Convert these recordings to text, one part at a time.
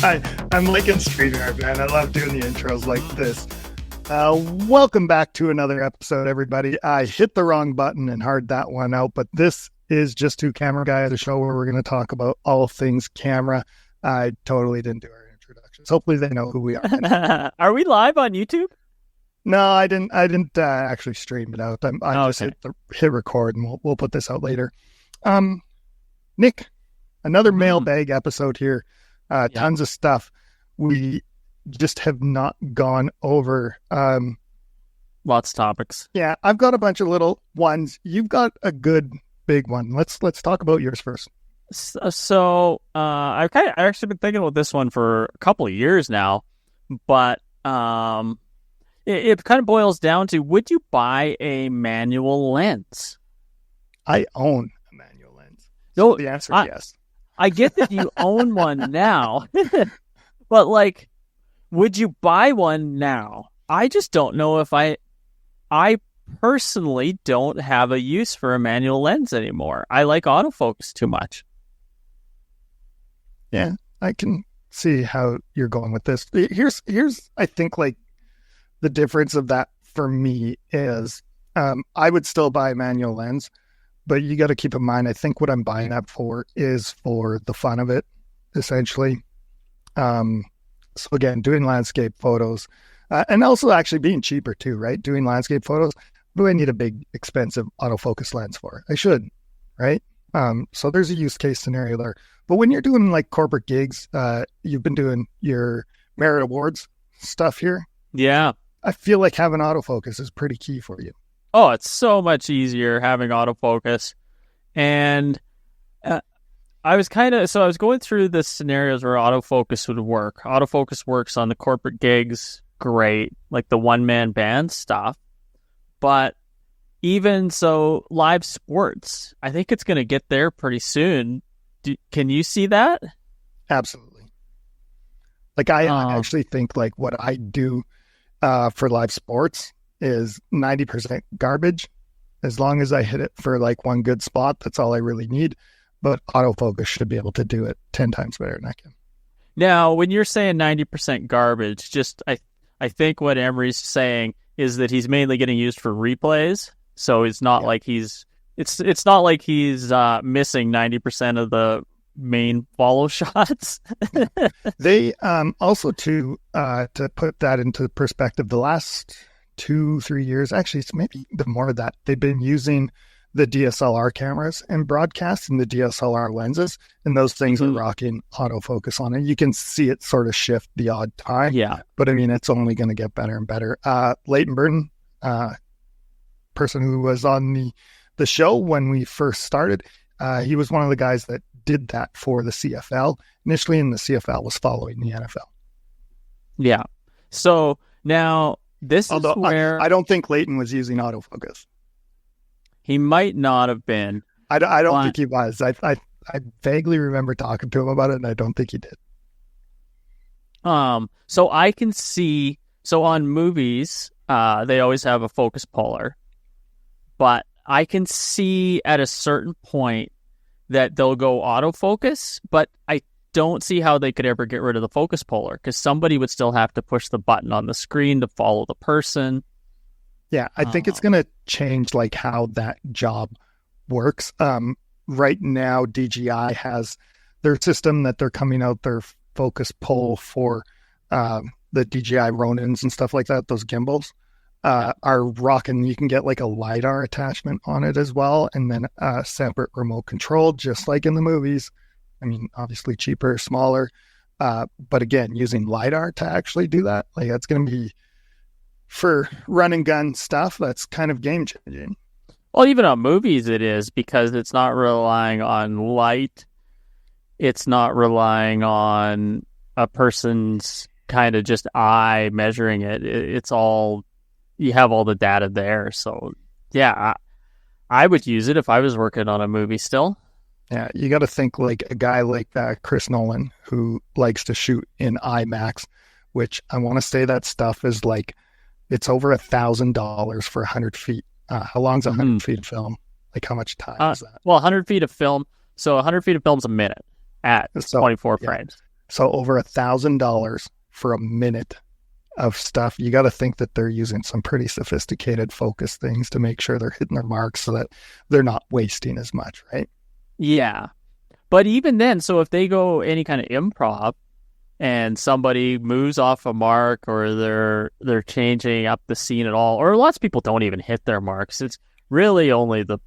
I'm like in StreamYard, man. I love doing the intros like this. Welcome back to another episode, everybody. I hit the wrong button and hard that one out, but this is Just Two Camera Guys, a show where we're going to talk about all things camera. I totally didn't do our introductions. Hopefully they know who we are. Are we live on YouTube? No, I didn't actually stream it out. I just hit record, and we'll put this out later. Nick, another mailbag episode here. Tons of stuff. We just have not gone over. Lots of topics. Yeah, I've got a bunch of little ones. You've got a good big one. Let's talk about yours first. So I've actually been thinking about this one for a couple of years now, but it kind of boils down to: would you buy a manual lens? I own a manual lens. No, so the answer is yes. I get that you own one now, but like, would you buy one now? I just don't know if I personally don't have a use for a manual lens anymore. I like autofocus too much. Yeah, I can see how you're going with this. Here's I think like the difference of that for me is I would still buy a manual lens. But you got to keep in mind, I think what I'm buying that for is for the fun of it, essentially. So again, doing landscape photos and also actually being cheaper too, right? Doing landscape photos. What do I need a big, expensive autofocus lens for? I should, right? So there's a use case scenario there. But when you're doing like corporate gigs, you've been doing your merit awards stuff here. Yeah. I feel like having autofocus is pretty key for you. Oh, it's so much easier having autofocus. And I was going through the scenarios where autofocus would work. Autofocus works on the corporate gigs, great, like the one-man band stuff. But even so, live sports, I think it's going to get there pretty soon. Can you see that? Absolutely. Like I actually think like what I do for live sports is 90% garbage. As long as I hit it for like one good spot, that's all I really need. But autofocus should be able to do it 10 times better than I can. Now, when you're saying 90% garbage, just I think what Emery's saying is that he's mainly getting used for replays. So it's not like it's not like he's missing 90% of the main follow shots. They also to put that into perspective, the last 2-3 years, actually it's maybe even more of that, they've been using the DSLR cameras and broadcasting the DSLR lenses, and those things are rocking autofocus on it. You can see it sort of shift the odd time. Yeah. But I mean, it's only going to get better and better. Leighton Burton, person who was on the show when we first started, he was one of the guys that did that for the CFL initially, and the CFL was following the NFL. Yeah. So now Although where I don't think Leighton was using autofocus. He might not have been. I don't think he was. I vaguely remember talking to him about it, and I don't think he did. So I can see. So on movies, they always have a focus puller, but I can see at a certain point that they'll go autofocus, but I don't see how they could ever get rid of the focus puller, because somebody would still have to push the button on the screen to follow the person. Yeah, I think it's going to change like how that job works. Right now, DJI has their system that they're coming out, their focus pull for the DJI Ronins and stuff like that, those gimbals are rocking. You can get like a LiDAR attachment on it as well, and then a separate remote control, just like in the movies. I mean, obviously cheaper, smaller, but again, using LiDAR to actually do that, like that's going to be for run and gun stuff. That's kind of game changing. Well, even on movies it is, because it's not relying on light. It's not relying on a person's kind of just eye measuring it. It's all, you have all the data there. So yeah, I would use it if I was working on a movie still. Yeah, you got to think like a guy like Chris Nolan, who likes to shoot in IMAX, which I want to say that stuff is like, it's over $1,000 for 100 feet. How long's 100 feet of film? Like how much time is that? Well, 100 feet of film. So 100 feet of film's a minute at 24 frames. So over $1,000 for a minute of stuff. You got to think that they're using some pretty sophisticated focus things to make sure they're hitting their marks so that they're not wasting as much, right? Yeah. But even then, so if they go any kind of improv and somebody moves off a mark, or they're changing up the scene at all, or lots of people don't even hit their marks. It's really only the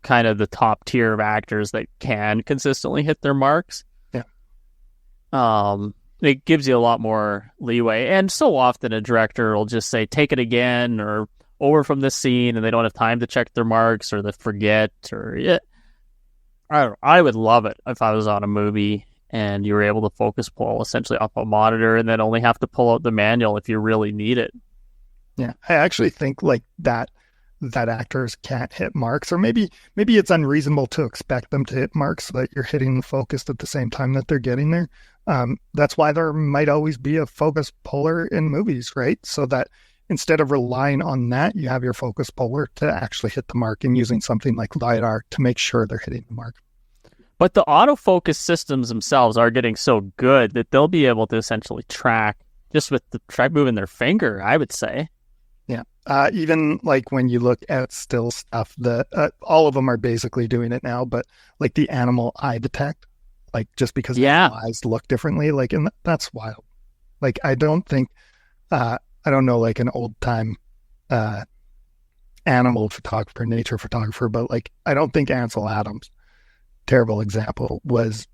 kind of the top tier of actors that can consistently hit their marks. Yeah. It gives you a lot more leeway. And so often a director will just say, take it again, or over from this scene, and they don't have time to check their marks, or they forget, or yeah. I would love it if I was on a movie and you were able to focus pull essentially off a monitor, and then only have to pull out the manual if you really need it. Yeah, I actually think like that actors can't hit marks, or maybe it's unreasonable to expect them to hit marks so that you're hitting the focus at the same time that they're getting there. That's why there might always be a focus puller in movies, right? So that instead of relying on that, you have your focus puller to actually hit the mark, and using something like LiDAR to make sure they're hitting the mark. But the autofocus systems themselves are getting so good that they'll be able to essentially track just with the track moving their finger, I would say. Yeah. Even like when you look at still stuff, all of them are basically doing it now, but like the animal eye detect, like just because eyes look differently, like, and that's wild. Like, I don't know, like an old time animal photographer, nature photographer, but like, I don't think Ansel Adams, terrible example, was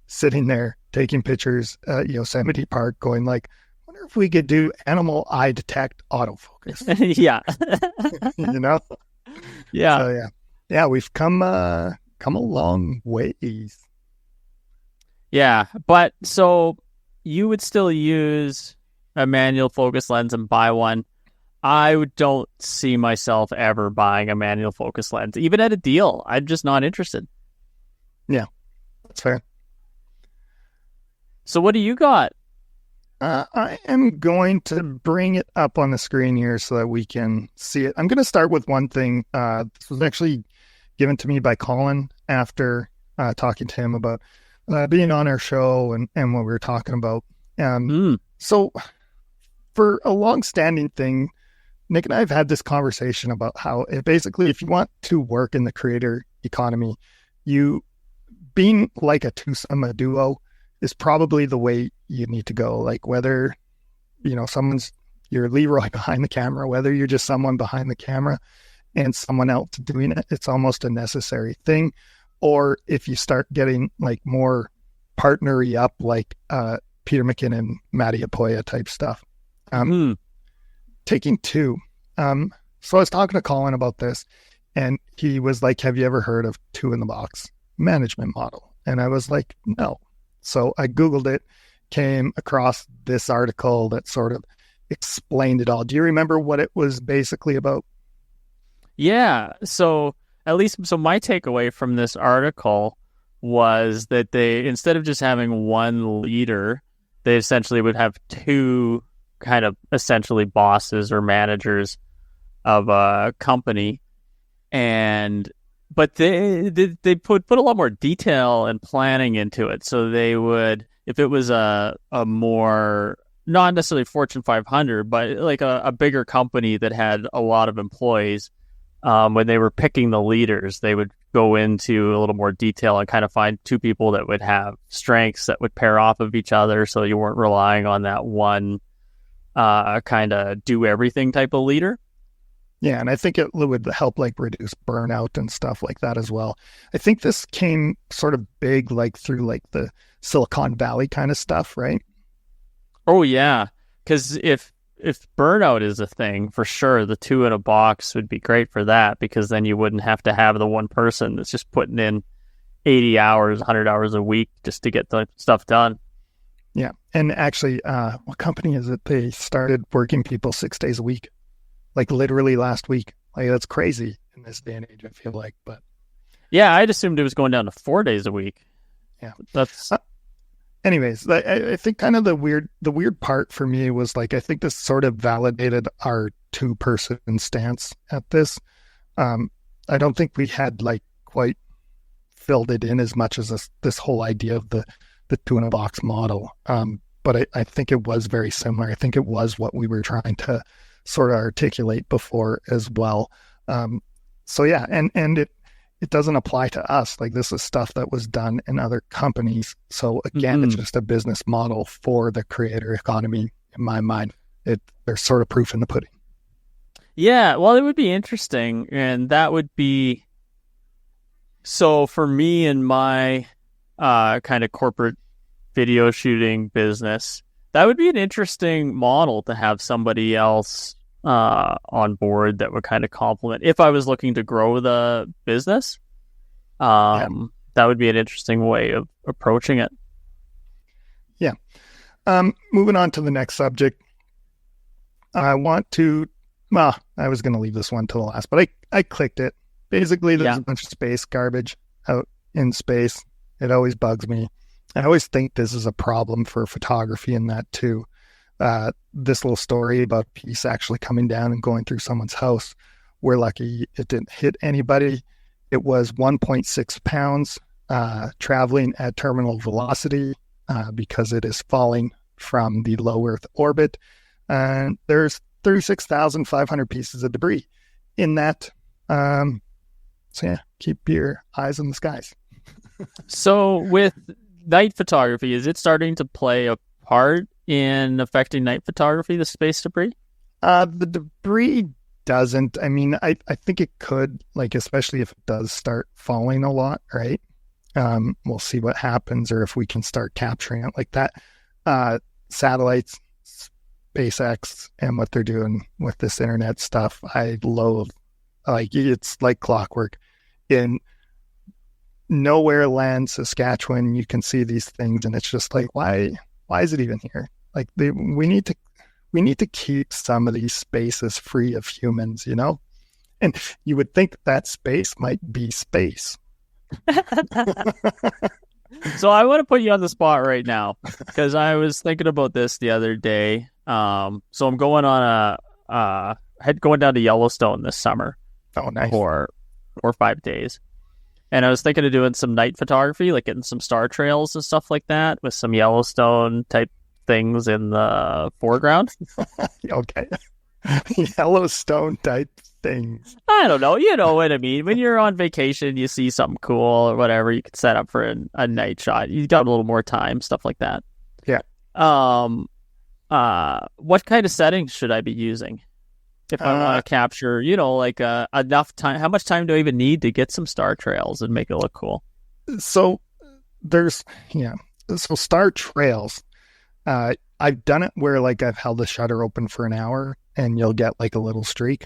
sitting there taking pictures at Yosemite Park going like, wonder if we could do animal eye detect autofocus. Yeah. Yeah. So yeah, we've come a long ways. Yeah, but so you would still use a manual focus lens and buy one. I don't see myself ever buying a manual focus lens, even at a deal. I'm just not interested. Yeah, that's fair. So what do you got? I am going to bring it up on the screen here so that we can see it. I'm going to start with one thing. This was actually given to me by Colin after talking to him about being on our show and what we were talking about. So for a long-standing thing, Nick and I have had this conversation about how basically, if you want to work in the creator economy, you being like a twosome, a duo, is probably the way you need to go. Like whether, you're Leroy behind the camera, whether you're just someone behind the camera and someone else doing it, it's almost a necessary thing. Or if you start getting like more partnery up, like Peter McKinnon, Matty Apoya type stuff, taking two. So I was talking to Colin about this, and he was like, have you ever heard of two in the box management model? And I was like, no. So I Googled it, came across this article that sort of explained it all. Do you remember what it was basically about? Yeah. So my takeaway from this article was that they, instead of just having one leader, they essentially would have two kind of essentially bosses or managers of a company. But they put a lot more detail and planning into it. So they would, if it was a more, not necessarily Fortune 500, but like a bigger company that had a lot of employees, when they were picking the leaders, they would go into a little more detail and kind of find two people that would have strengths that would pair off of each other, so you weren't relying on that one kind of do everything type of leader. Yeah, and I think it would help like reduce burnout and stuff like that as well. I think this came sort of big like through like the Silicon Valley kind of stuff, right? Oh yeah, because if burnout is a thing, for sure, the two in a box would be great for that, because then you wouldn't have to have the one person that's just putting in 80 hours, 100 hours a week just to get the stuff done. Yeah, and actually, what company is it? They started working people 6 days a week. Like literally last week. Like that's crazy in this day and age, I feel like. But yeah, I'd assumed it was going down to 4 days a week. Yeah, that's. Anyways, I think kind of the weird part for me was like, I think this sort of validated our two-person stance at this. I don't think we had like quite filled it in as much as this whole idea of the the two in a box model. But I think it was very similar. I think it was what we were trying to sort of articulate before as well. So yeah, and it doesn't apply to us. Like, this is stuff that was done in other companies. So again, it's just a business model for the creator economy in my mind. There's sort of proof in the pudding. Yeah, well, it would be interesting, and that would be, so for me and my kind of corporate video shooting business, that would be an interesting model to have somebody else on board that would kind of complement. If I was looking to grow the business, that would be an interesting way of approaching it. Yeah. Moving on to the next subject. I was going to leave this one till the last, but I clicked it. Basically, there's a bunch of space garbage out in space. It always bugs me. I always think this is a problem for photography in that too. This little story about a piece actually coming down and going through someone's house. We're lucky it didn't hit anybody. It was 1.6 pounds traveling at terminal velocity because it is falling from the low Earth orbit. And there's 36,500 pieces of debris in that. So yeah, keep your eyes on the skies. So with night photography, is it starting to play a part in affecting night photography, the space debris? The debris doesn't. I mean, I think it could, like, especially if it does start falling a lot, right? We'll see what happens, or if we can start capturing it like that. Satellites, SpaceX, and what they're doing with this internet stuff, I loathe. Like, it's like clockwork. In nowhere land, Saskatchewan, you can see these things, and it's just like, why is it even here? Like, we need to keep some of these spaces free of humans, you know? And you would think that space might be space. So I want to put you on the spot right now, because I was thinking about this the other day. So I'm going on going down to Yellowstone this summer. Oh, nice. For 4 or 5 days. And I was thinking of doing some night photography, like getting some star trails and stuff like that, with some Yellowstone type things in the foreground. Okay. Yellowstone type things. I don't know. You know what I mean. When you're on vacation, you see something cool or whatever, you could set up for a night shot. You got a little more time, stuff like that. Yeah. What kind of settings should I be using if I want to capture, like enough time? How much time do I even need to get some star trails and make it look cool? So so star trails, I've done it where, like, I've held the shutter open for an hour and you'll get like a little streak,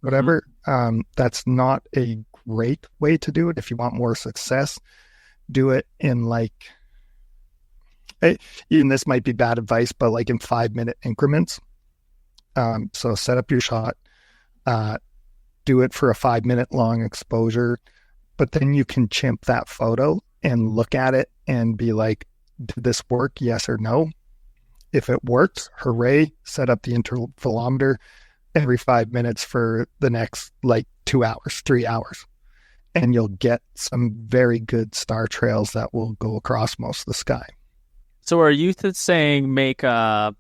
whatever. Mm-hmm. That's not a great way to do it. If you want more success, do it in even this might be bad advice, but like in 5-minute increments. So set up your shot, do it for a 5-minute long exposure, but then you can chimp that photo and look at it and be like, did this work? Yes or no? If it works, hooray, set up the intervalometer every 5 minutes for the next 2 hours, 3 hours. And you'll get some very good star trails that will go across most of the sky. So are you saying make a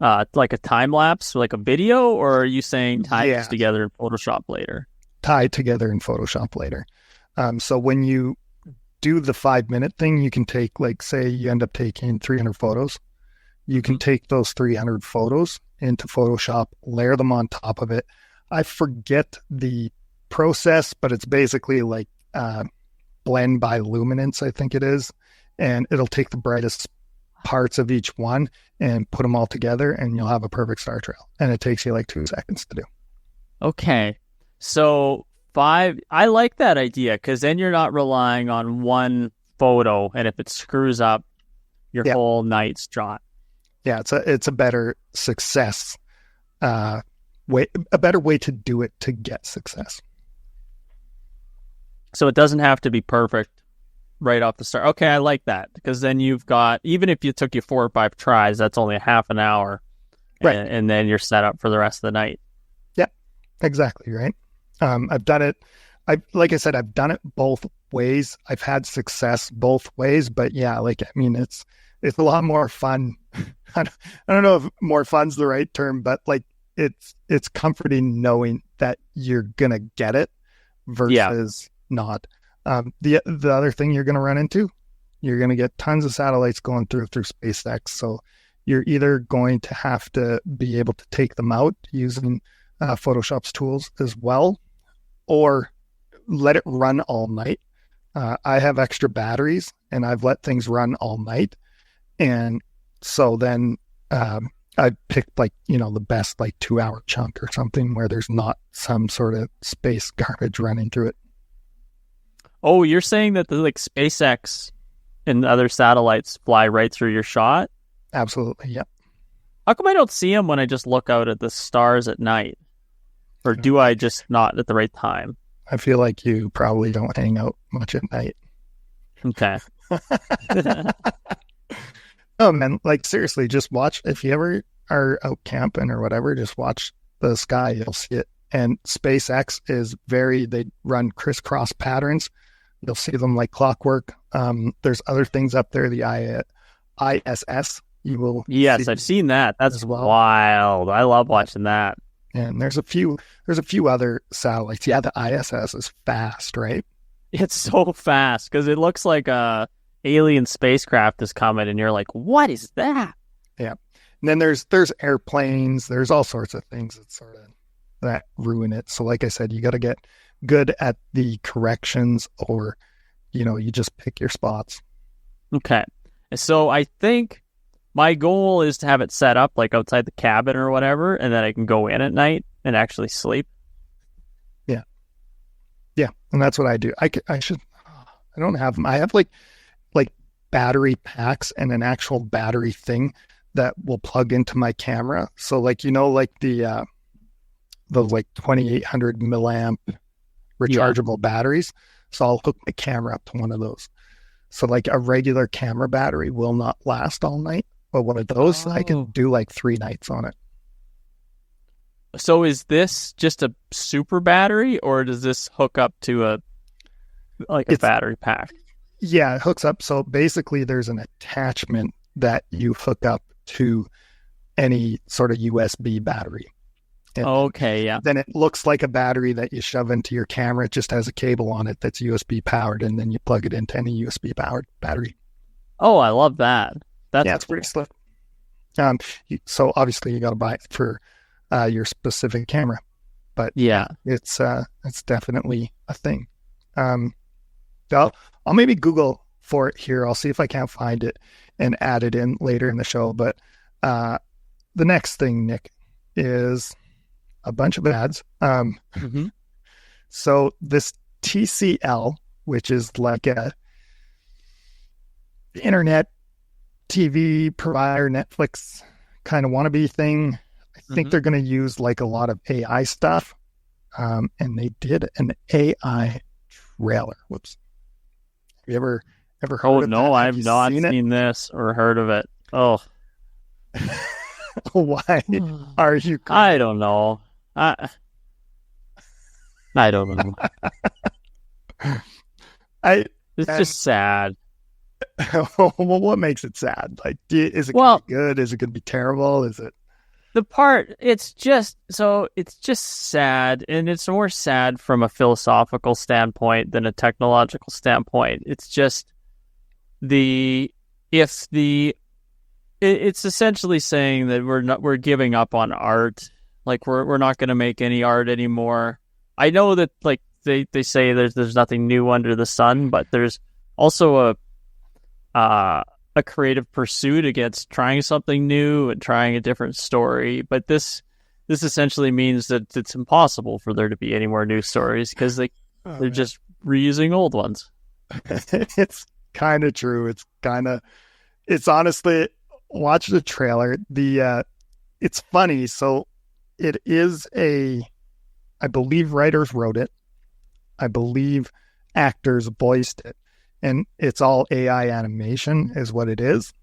time lapse, like a video, or are you saying tie this together in Photoshop later? Tie together in Photoshop later. So when you do the 5-minute thing, you can take, say you end up taking 300 photos. You can take those 300 photos into Photoshop, layer them on top of it. I forget the process, but it's basically like blend by luminance, I think it is. And it'll take the brightest parts of each one and put them all together, and you'll have a perfect star trail. And it takes you 2 seconds to do. Okay. So I like that idea, because then you're not relying on one photo, and if it screws up, your whole night's shot. Yeah, it's a better success way, a better way to do it to get success. So it doesn't have to be perfect right off the start. Okay, I like that, because then you've got, even if it took you 4 or 5 tries, that's only a half an hour, right? And then you're set up for the rest of the night. Yeah, exactly right. I've done it. Like I said, I've done it both ways. I've had success both ways, but yeah, like, I mean, it's a lot more fun. I don't know if more fun's the right term, but like it's comforting knowing that you're gonna get it versus not. The other thing you're gonna run into, you're gonna get tons of satellites going through SpaceX. So you're either going to have to be able to take them out using Photoshop's tools as well, or let it run all night. I have extra batteries and I've let things run all night. And so then I picked like, the best like 2 hour chunk or something where there's not some sort of space garbage running through it. Oh, you're saying that the like SpaceX and other satellites fly right through your shot? Absolutely. Yeah. How come I don't see them when I just look out at the stars at night? Or do I just not at the right time? I feel like you probably don't hang out much at night. Okay. Oh man, like seriously, just watch. If you ever are out camping or whatever, just watch the sky. You'll see it. And SpaceX is they run crisscross patterns. You'll see them like clockwork. There's other things up there. The ISS. You will. Yes, I've seen that. That's wild. I love watching that. And there's a few other satellites. Yeah, the ISS is fast, right? It's so fast because it looks like a alien spacecraft is coming, and you're like, "What is that?" Yeah. And then there's airplanes. There's all sorts of things that ruin it. So, like I said, you got to get good at the corrections, or you just pick your spots. Okay. So I think my goal is to have it set up like outside the cabin or whatever, and then I can go in at night and actually sleep. Yeah. Yeah. And that's what I do. I don't have them. I have like battery packs and an actual battery thing that will plug into my camera. So like, like the like 2800 milliamp rechargeable batteries. So I'll hook my camera up to one of those. So like a regular camera battery will not last all night, but one of those I can do like 3 nights on it. So is this just a super battery, or does this hook up to a battery pack? Yeah, it hooks up. So basically there's an attachment that you hook up to any sort of USB battery. And okay, yeah. Then it looks like a battery that you shove into your camera. It just has a cable on it that's USB powered, and then you plug it into any USB powered battery. Oh, I love that. It's pretty slick. So obviously you got to buy it for your specific camera, but yeah, it's definitely a thing. I'll maybe Google for it here. I'll see if I can't find it and add it in later in the show. But the next thing, Nick, is a bunch of ads. So this TCL, which is like a internet TV provider, Netflix kind of wannabe thing. I think they're going to use like a lot of AI stuff. And they did an AI trailer. Whoops. Have you ever heard of that? No, I've not seen this or heard of it. Oh. Why are you? I don't know. I don't know. It's just sad. Well, what makes it sad? Like, is it going to be good? Is it going to be terrible? Is it? It's just sad, and it's more sad from a philosophical standpoint than a technological standpoint. It's just it's essentially saying that we're giving up on art. Like we're not going to make any art anymore. I know that like they say there's nothing new under the sun, but there's also a creative pursuit against trying something new and trying a different story. But this essentially means that it's impossible for there to be any more new stories because they're just reusing old ones. It's kind of true. It's honestly, watch the trailer. It's funny. So it is I believe writers wrote it. I believe actors voiced it. And it's all AI animation is what it is.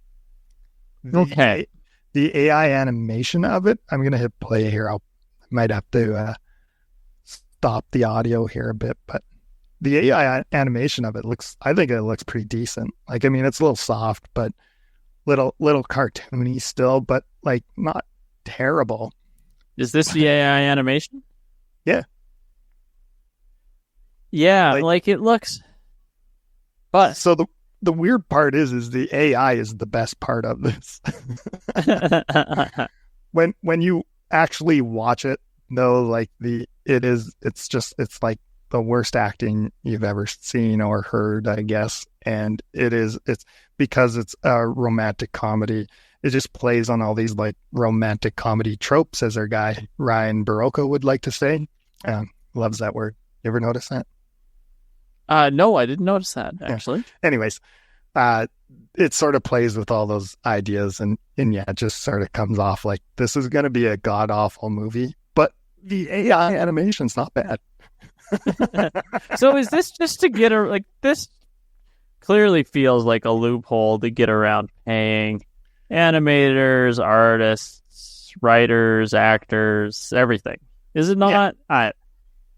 Okay. The AI animation of it, I'm going to hit play here. I might have to stop the audio here a bit, but the AI animation of it I think it looks pretty decent. Like, I mean, it's a little soft, but little cartoony still, but like not terrible. Is this the AI animation? Yeah. Yeah, like it looks. But so the weird part is the AI is the best part of this. when you actually watch it, though, like it's like the worst acting you've ever seen or heard, I guess. And it's because it's a romantic comedy. It just plays on all these like romantic comedy tropes, as our guy Ryan Barocco would like to say. Loves that word. You ever notice that? No, I didn't notice that, actually. Yeah. Anyways, it sort of plays with all those ideas, and yeah, it just sort of comes off like this is going to be a god-awful movie, but the AI animation's not bad. So is this just to get this clearly feels like a loophole to get around paying animators, artists, writers, actors, everything. Is it not?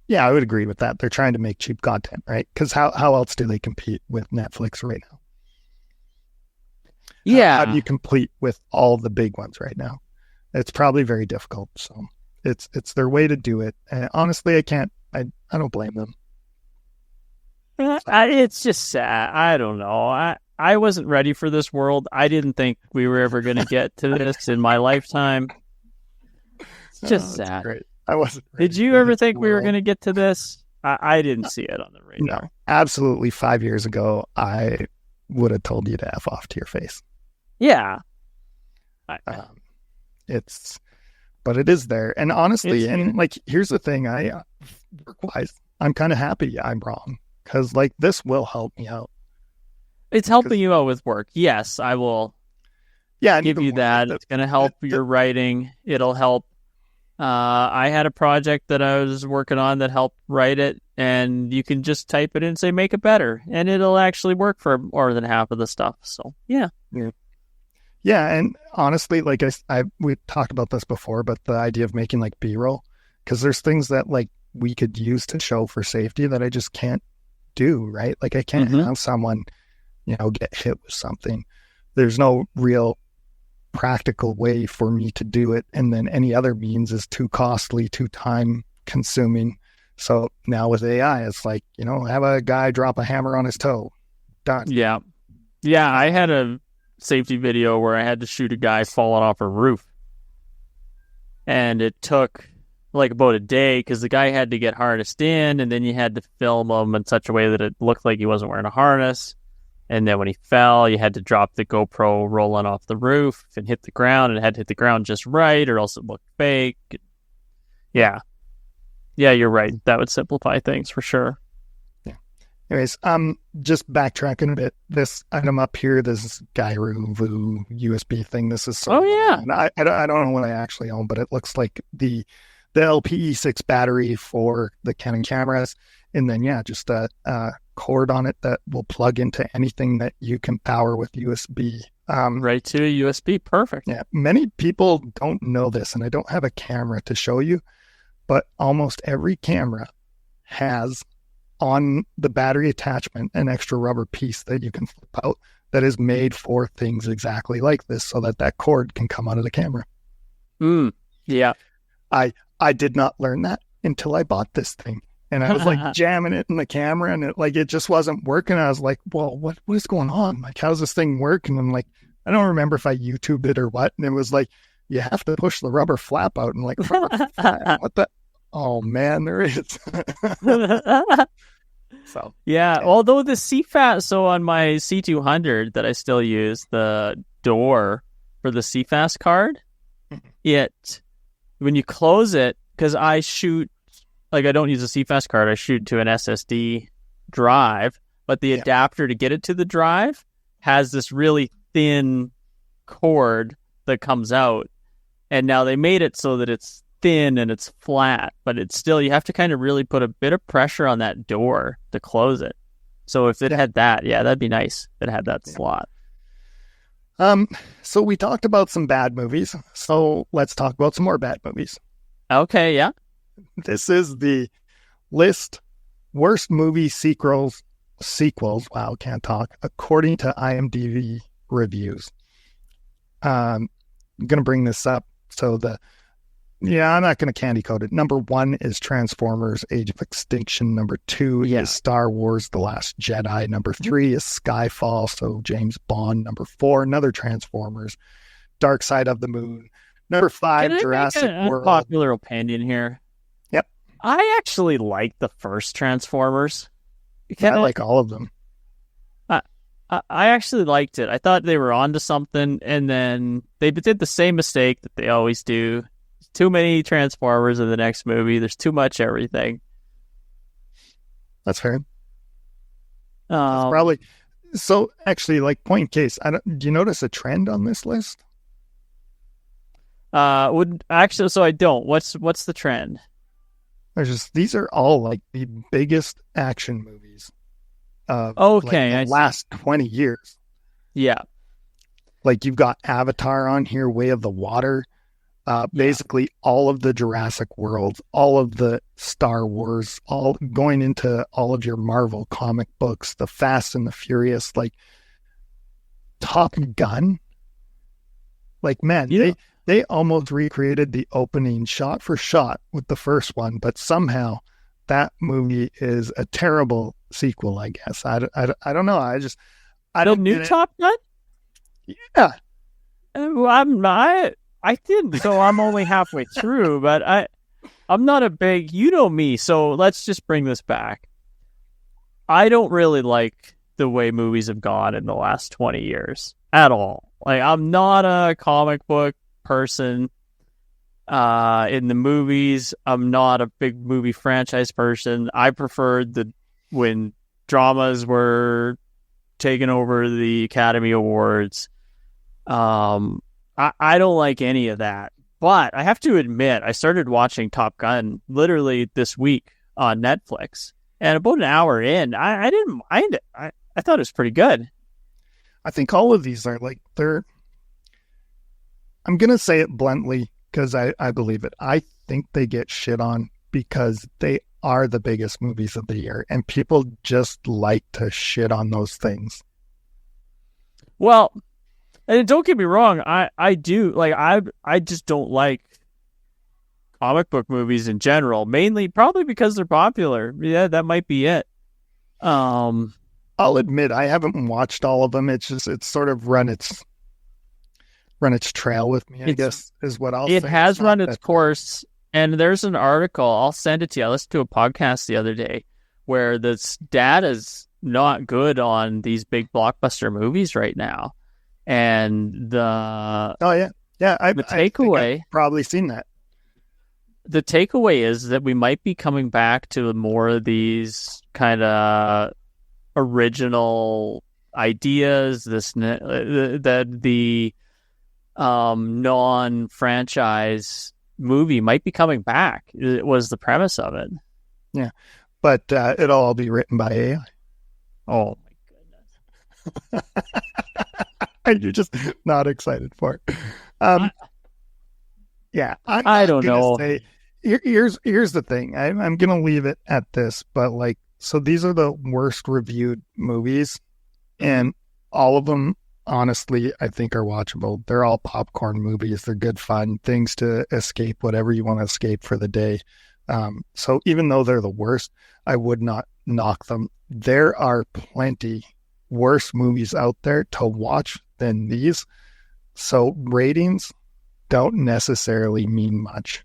Yeah, I would agree with that. They're trying to make cheap content, right? Because how else do they compete with Netflix right now? Yeah. How do you compete with all the big ones right now? It's probably very difficult. So it's their way to do it. And honestly, I don't blame them. It's just sad. I don't know. I wasn't ready for this world. I didn't think we were ever going to get to this in my lifetime. It's just sad. Great. I wasn't ready. Did you ever think we were going to get to this? I didn't see it on the radar. No, absolutely. 5 years ago, I would have told you to F off to your face. Yeah. But it is there. And honestly, like, here's the thing, work-wise, I'm kind of happy I'm wrong, because like this will help me out. It's helping you out with work. Yes, I will give you that. It's going to help your writing. It'll help. I had a project that I was working on that helped write it, and you can just type it in and say, make it better, and it'll actually work for more than half of the stuff. So, yeah. Yeah, and honestly, like we talked about this before, but the idea of making like B-roll, because there's things that like we could use to show for safety that I just can't do, right? Like I can't have someone, get hit with something. There's no real practical way for me to do it, and then any other means is too costly, too time consuming. So now with AI, it's like, have a guy drop a hammer on his toe. Done. Yeah. I had a safety video where I had to shoot a guy falling off a roof, and it took like about a day because the guy had to get harnessed in, and then you had to film him in such a way that it looked like he wasn't wearing a harness. And then when he fell, you had to drop the GoPro rolling off the roof and hit the ground, and it had to hit the ground just right or else it looked fake. Yeah, you're right. That would simplify things for sure. Anyways, just backtracking a bit. This item up here, this Gyro Voo USB thing. This is I don't know what I actually own, but it looks like the LPE6 battery for the Canon cameras, and then just a cord on it that will plug into anything that you can power with USB. Right to a USB, perfect. Yeah, many people don't know this, and I don't have a camera to show you, but almost every camera has on the battery attachment an extra rubber piece that you can flip out that is made for things exactly like this, so that cord can come out of the camera. Yeah. I did not learn that until I bought this thing, and I was like jamming it in the camera, and it just wasn't working. I was like, well, what is going on? Like, how's this thing work? And I'm like, I don't remember if I YouTubed it or what. And it was like, you have to push the rubber flap out, and like, what the? Oh man, there is. So yeah, although the CFast, so on my C200 that I still use, the door for the CFast card, when you close it, because I shoot, like I don't use a CFast card, I shoot to an SSD drive, but the adapter to get it to the drive has this really thin cord that comes out, and now they made it so that it's thin and it's flat, but it's still, you have to kind of really put a bit of pressure on that door to close it. So if it had that, that'd be nice. If it had that slot. So we talked about some bad movies, so let's talk about some more bad movies. Okay, yeah. This is the list Worst movie sequels. Wow, can't talk. According to IMDb reviews. I'm going to bring this up. So I'm not going to candy code it. Number 1 is Transformers: Age of Extinction. Number 2 is Star Wars: The Last Jedi. Number 3 is Skyfall. So James Bond. Number 4, another Transformers: Dark Side of the Moon. Number 5, Jurassic World. Popular opinion here. Yep. I actually like the first Transformers. I like all of them. I actually liked it. I thought they were onto something, and then they did the same mistake that they always do. Too many Transformers in the next movie. There's too much everything. That's fair. That's probably so. Actually, like point in case, do you notice a trend on this list? So I don't. What's the trend? These are all like the biggest action movies. The last 20 years. Yeah. Like you've got Avatar on here, Way of the Water, basically all of the Jurassic Worlds, all of the Star Wars, all going into all of your Marvel comic books, the Fast and the Furious, like Top Gun. Like, man, they almost recreated the opening shot for shot with the first one, but somehow that movie is a terrible sequel, I guess. I don't know. I don't new Top Gun? Yeah. I didn't, so I'm only halfway through, but I'm not a big, you know me, so let's just bring this back. I don't really like the way movies have gone in the last 20 years at all. Like, I'm not a comic book person in the movies. I'm not a big movie franchise person. I preferred when dramas were taking over the Academy Awards. I don't like any of that. But I have to admit, I started watching Top Gun literally this week on Netflix. And about an hour in, I didn't mind it. I thought it was pretty good. I think all of these are like, I'm going to say it bluntly because I believe it. I think they get shit on because they are the biggest movies of the year. And people just like to shit on those things. Well, and don't get me wrong, I do like I just don't like comic book movies in general, mainly probably because they're popular. Yeah, that might be it. I'll admit I haven't watched all of them. It's sort of run its trail with me, I guess is what I'll say. It has run its course, and there's an article, I'll send it to you. I listened to a podcast the other day where this data's not good on these big blockbuster movies right now. And the takeaway, I've probably seen that. The takeaway is that we might be coming back to more of these kind of original ideas. That the non-franchise movie might be coming back. It was the premise of it. Yeah, but it'll all be written by AI. Oh my goodness. You're just not excited for it. I don't know. Here's the thing. I'm going to leave it at this, but like, so these are the worst reviewed movies, and all of them, honestly, I think are watchable. They're all popcorn movies. They're good fun, things to escape whatever you want to escape for the day. So even though they're the worst, I would not knock them. There are plenty worse movies out there to watch than these. So ratings don't necessarily mean much.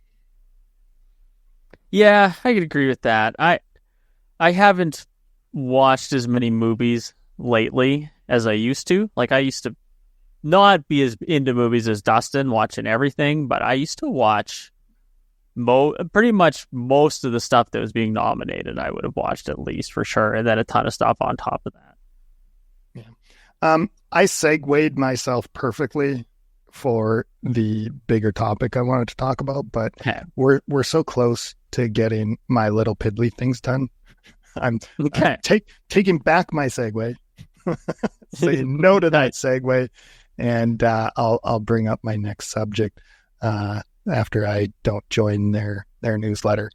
Yeah, I could agree with that. I haven't watched as many movies lately as I used to. Like, I used to not be as into movies as Dustin, watching everything, but I used to watch pretty much most of the stuff that was being nominated. I would have watched at least, for sure, and then a ton of stuff on top of that. Yeah. I segued myself perfectly for the bigger topic I wanted to talk about, but we're so close to getting my little piddly things done. I'm taking back my segue, saying no to that segue, and I'll bring up my next subject after I don't join their newsletter.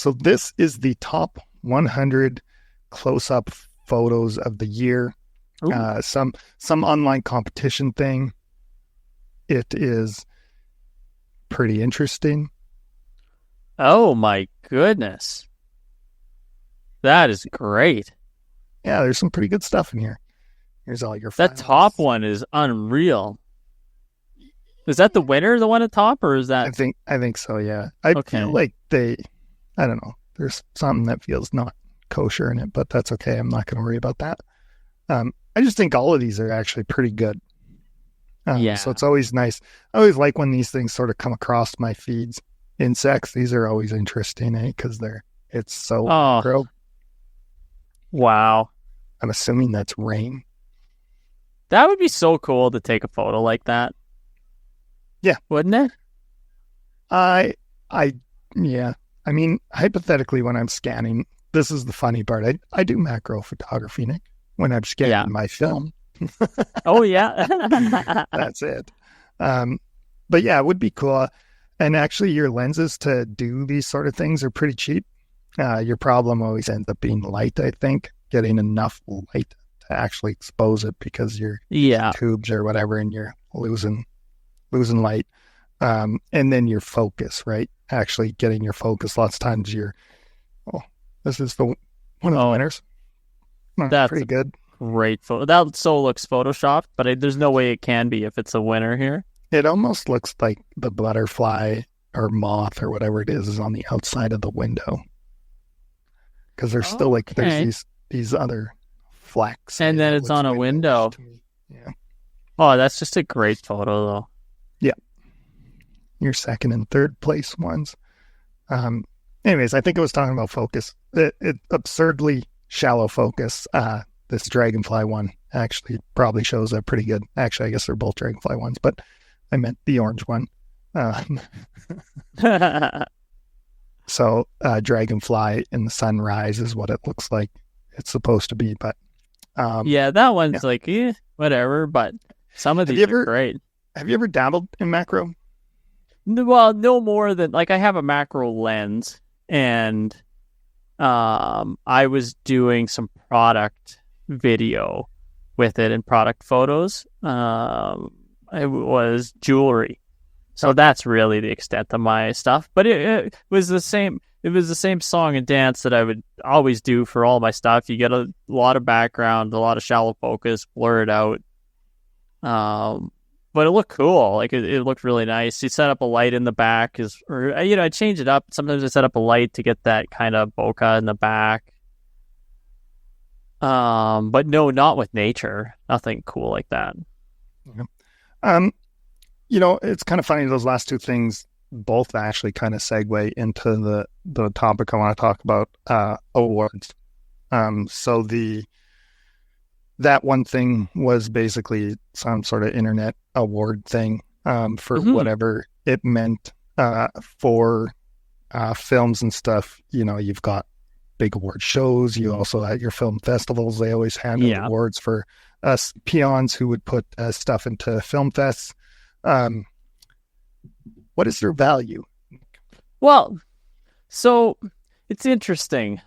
So this is the top 100 close-up photos of the year. Some online competition thing. It is pretty interesting. Oh my goodness. That is great. Yeah, there's some pretty good stuff in here. Here's all your That files. top one is unreal. Is that the winner, the one at top, or is that? I think so, yeah. I feel like I don't know. There's something that feels not kosher in it, but that's okay. I'm not going to worry about that. I just think all of these are actually pretty good. So it's always nice. I always like when these things sort of come across my feeds. Insects, these are always interesting, because it's so macro. Wow. I'm assuming that's rain. That would be so cool to take a photo like that. Yeah. Wouldn't it? Yeah. I mean, hypothetically, when I'm scanning, this is the funny part. I do macro photography, Nick, when I'm scanning my film. Oh, yeah. That's it. But yeah, it would be cool. And actually, your lenses to do these sort of things are pretty cheap. Your problem always ends up being light, I think, getting enough light to actually expose it, because your tubes or whatever, and you're losing light. And then your focus, right? Actually getting your focus. Lots of times this is one of the winners. That's pretty good. Great photo. That so looks photoshopped, but there's no way it can be if it's a winner here. It almost looks like the butterfly or moth or whatever it is on the outside of the window. Because there's still there's these other flecks. And then it's on a window. Yeah. Oh, that's just a great photo, though. Yeah. Your second and third place ones. Anyways, I think I was talking about focus. It absurdly shallow focus. This dragonfly one actually probably shows up pretty good. Actually, I guess they're both dragonfly ones, but I meant the orange one. So dragonfly in the sunrise is what it looks like it's supposed to be. But that one's whatever. But some of these are great. Have you ever dabbled in macro? Well, no more than I have a macro lens, and I was doing some product video with it and product photos. It was jewelry. So that's really the extent of my stuff. But it was the same. It was the same song and dance that I would always do for all my stuff. You get a lot of background, a lot of shallow focus, blur it out. But it looked cool. It looked really nice. You set up a light in the back, I change it up. Sometimes I set up a light to get that kind of bokeh in the back. But no, not with nature. Nothing cool like that. Yeah. It's kind of funny. Those last two things both actually kind of segue into the topic I want to talk about, awards. So that one thing was basically some sort of internet award thing for whatever it meant for films and stuff. You've got big award shows. You also at your film festivals, they always hand out awards for us peons who would put stuff into film fests. What is their value? Well, so it's interesting.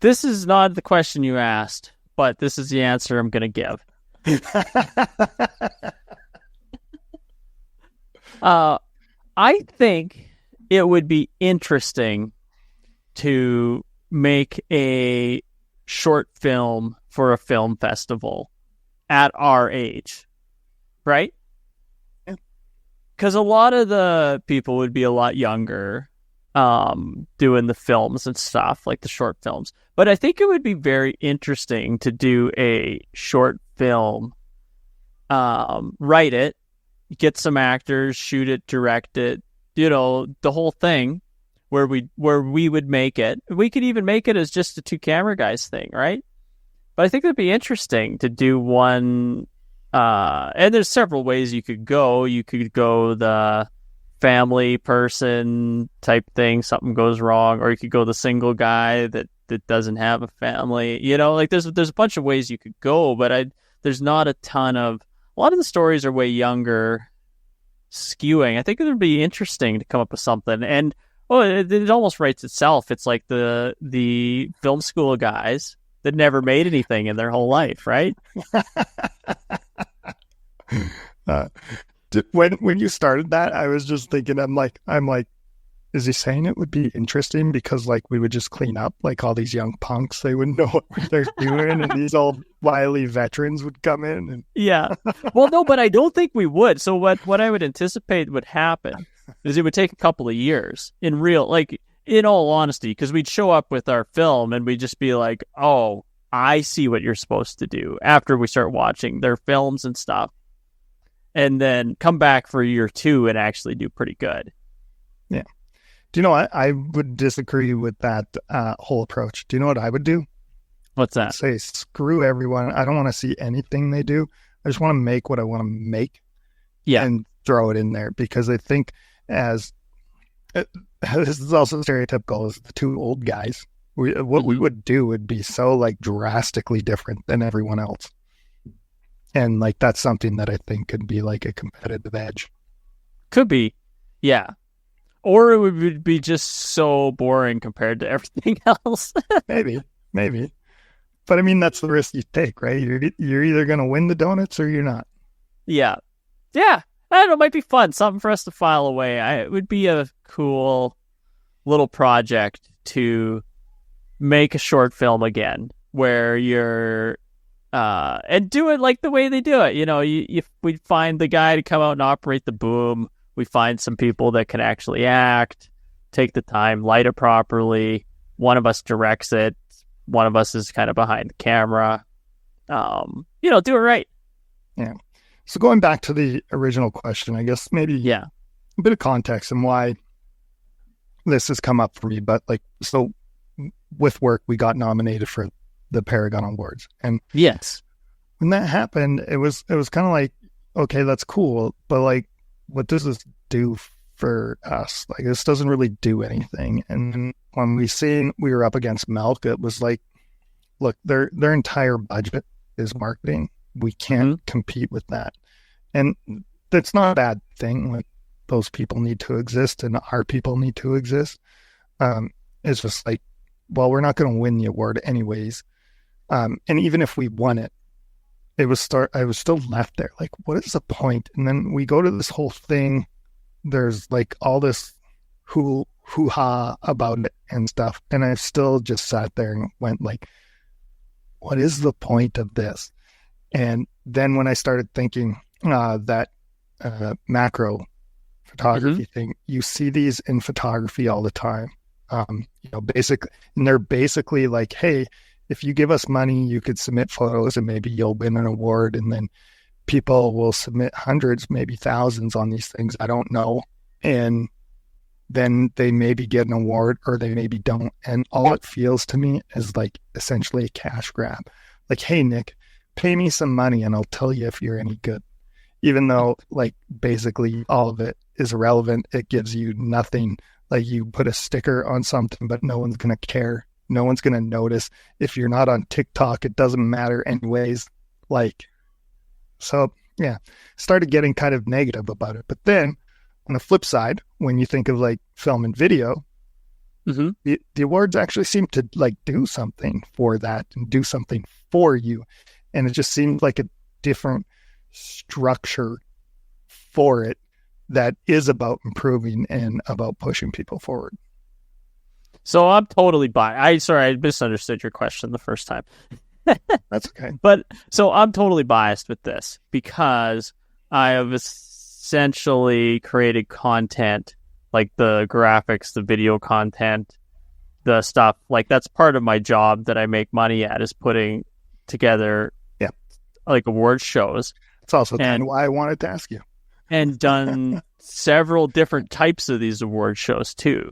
This is not the question you asked, but this is the answer I'm going to give. I think it would be interesting to make a short film for a film festival at our age, right? Because a lot of the people would be a lot younger doing the films and stuff, like the short films. But I think it would be very interesting to do a short film, write it, get some actors, shoot it, direct it, the whole thing, where we would make it. We could even make it as just a two camera guys thing, right? But I think it'd be interesting to do one, and there's several ways you could go. You could go the family person type thing, something goes wrong, or you could go the single guy that doesn't have a family. There's a bunch of ways you could go, but there's not a lot of the stories are way younger skewing. I think it would be interesting to come up with something. And it almost writes itself. It's like the film school guys that never made anything in their whole life, right? When you started that, I was just thinking, I'm like, is he saying it would be interesting because like we would just clean up like all these young punks, they wouldn't know what they're doing, and these old wily veterans would come in and Yeah. Well, no, but I don't think we would. So what I would anticipate would happen is it would take a couple of years in all honesty, because we'd show up with our film and we'd just be like, oh, I see what you're supposed to do after we start watching their films and stuff. And then come back for year 2 and actually do pretty good. Yeah. Do you know what? I would disagree with that whole approach. Do you know what I would do? What's that? I'd say, screw everyone. I don't want to see anything they do. I just want to make what I want to make. Yeah. And throw it in there, because I think this is also stereotypical as the two old guys. We would do would be so like drastically different than everyone else. And like, that's something that I think could be like a competitive edge. Could be. Yeah. Or it would be just so boring compared to everything else. Maybe. But I mean, that's the risk you take, right? You're either going to win the donuts or you're not. Yeah. Yeah. I don't know. It might be fun. Something for us to file away. It would be a cool little project to make a short film again where you're and do it like the way they do it. You know, we find the guy to come out and operate the boom. We find some people that can actually act, take the time, light it properly. One of us directs it. One of us is kind of behind the camera. Do it right. Yeah. So going back to the original question, I guess maybe a bit of context and why this has come up for me. But like, so with work, we got nominated for the Paragon Awards. And yes, when that happened, it was kind of like, okay, that's cool. But like, what does this do for us? Like, this doesn't really do anything. And then when we were up against Milk, it was like, look, their entire budget is marketing. We can't compete with that. And that's not a bad thing. Like, those people need to exist and our people need to exist. It's just like, well, we're not going to win the award anyways. And even if we won it, I was still left there. Like, what is the point? And then we go to this whole thing. There's like all this hoo-ha about it and stuff. And I still just sat there and went like, what is the point of this? And then when I started thinking that macro photography thing, you see these in photography all the time. Basically, and they're basically like, hey, if you give us money, you could submit photos and maybe you'll win an award. And then people will submit hundreds, maybe thousands on these things. I don't know. And then they maybe get an award or they maybe don't. And all it feels to me is like essentially a cash grab. Like, hey, Nick, pay me some money and I'll tell you if you're any good. Even though like basically all of it is irrelevant. It gives you nothing. Like, you put a sticker on something, but no one's going to care. No one's going to notice. If you're not on TikTok, it doesn't matter anyways. Like, so yeah, started getting kind of negative about it. But then on the flip side, when you think of like film and video, the awards actually seem to like do something for that and do something for you. And it just seems like a different structure for it that is about improving and about pushing people forward. So I'm totally biased. I misunderstood your question the first time. That's okay. But so I'm totally biased with this because I have essentially created content, like the graphics, the video content, the stuff. Like, that's part of my job that I make money at, is putting together like award shows. It's also kind of why I wanted to ask you. And done several different types of these award shows too.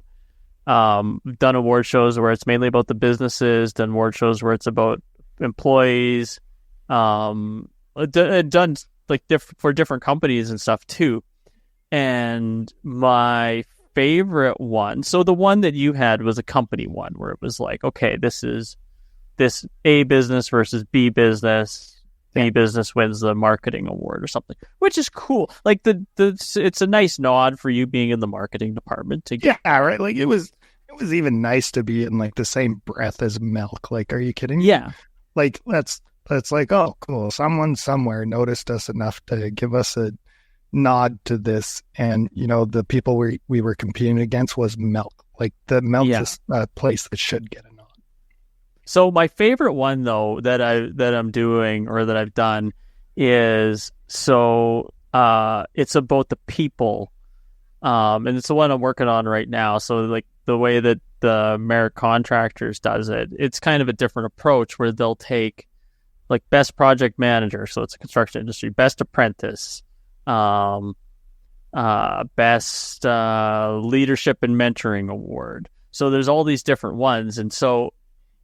Done award shows where it's mainly about the businesses, done award shows where it's about employees, done like for different companies and stuff too. And my favorite one, so the one that you had was a company one where it was like, okay, this is this A business versus B business. the business wins the marketing award or something, which is cool. Like it's a nice nod for you being in the marketing department to get. Yeah, right. Like it was even nice to be in like the same breath as milk. Like, are you kidding? Yeah. Like that's like, oh, cool. Someone somewhere noticed us enough to give us a nod to this. And, the people we were competing against was milk. Like the milk is a place that should get a nod. So my favorite one though that I'm doing or that I've done is it's about the people. And it's the one I'm working on right now. So like the way that the Merit Contractors does it, it's kind of a different approach where they'll take like best project manager, so it's a construction industry, best apprentice, best leadership and mentoring award. So there's all these different ones. And so